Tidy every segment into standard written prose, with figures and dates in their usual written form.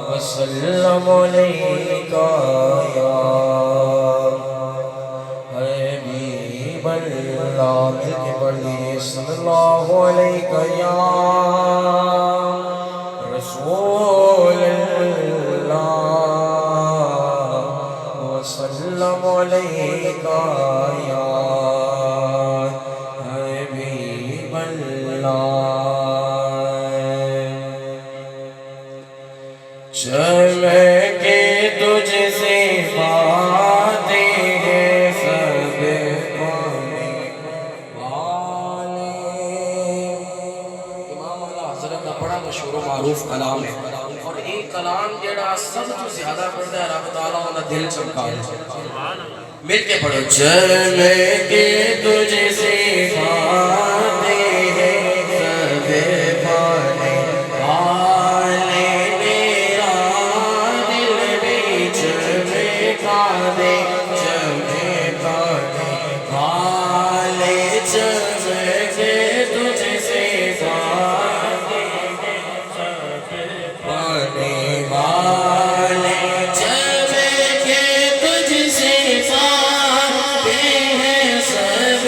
वसल्लम अलैका या हबीबल्लाह मिलके पढ़िए सल्लल्लाहु अलैका या रसूलल्लाह वसल्लम अलैका या चमके तुझसे बातें हैं सब होने वाले। इमाम अला हज़रत का बड़ा मशहूर मारूफ कलाम है और एक कलाम जड़ा सब तो ज्यादा पढ़ता है रब ताला उनका दिल चमका है। मिल के पढ़ो चमके तुझसे बातें हैं सब होने वाले। दे चमका दे वाले चमके तुझसे पाने वाले चमके तुझसे पाते हैं सब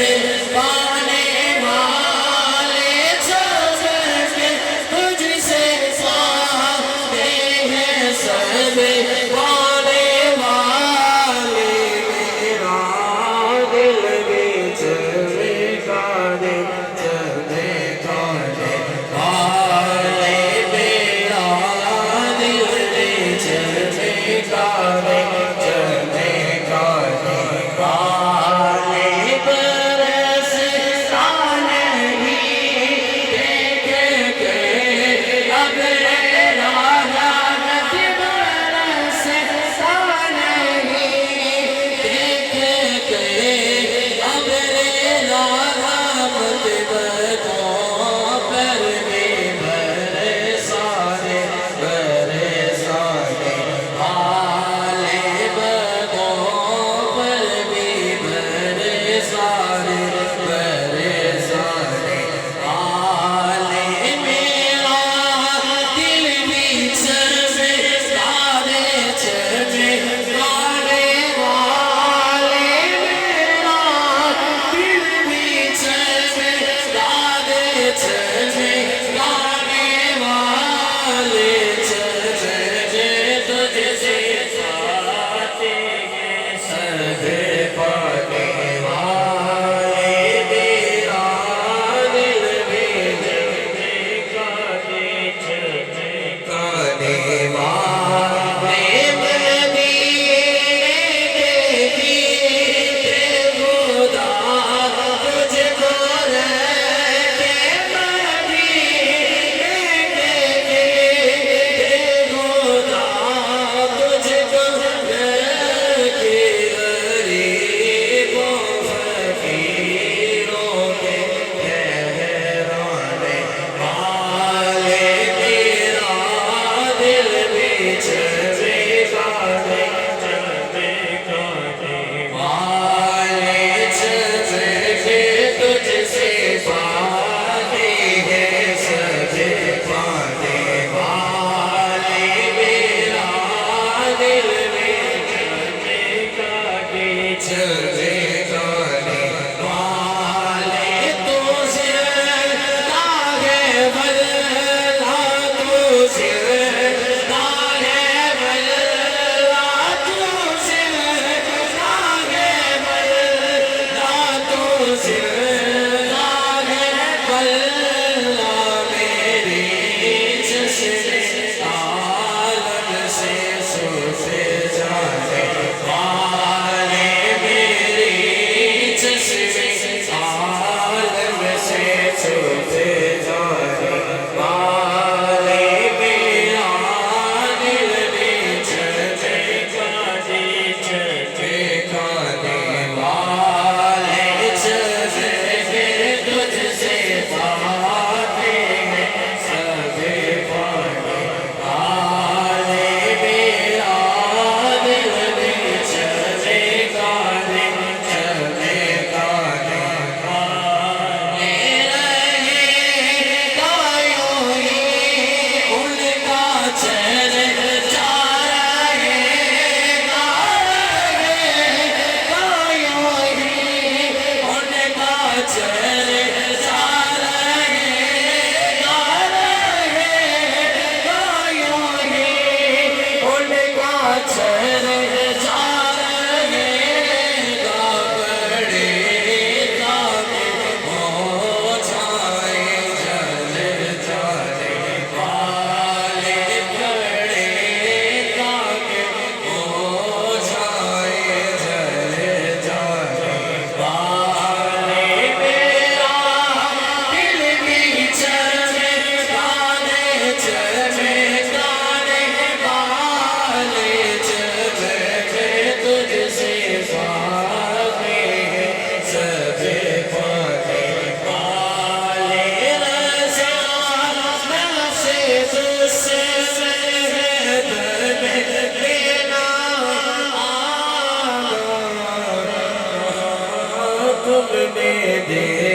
पाने वाले चमके तुझसे पाते हैं सब पाने वाले। तुमने दे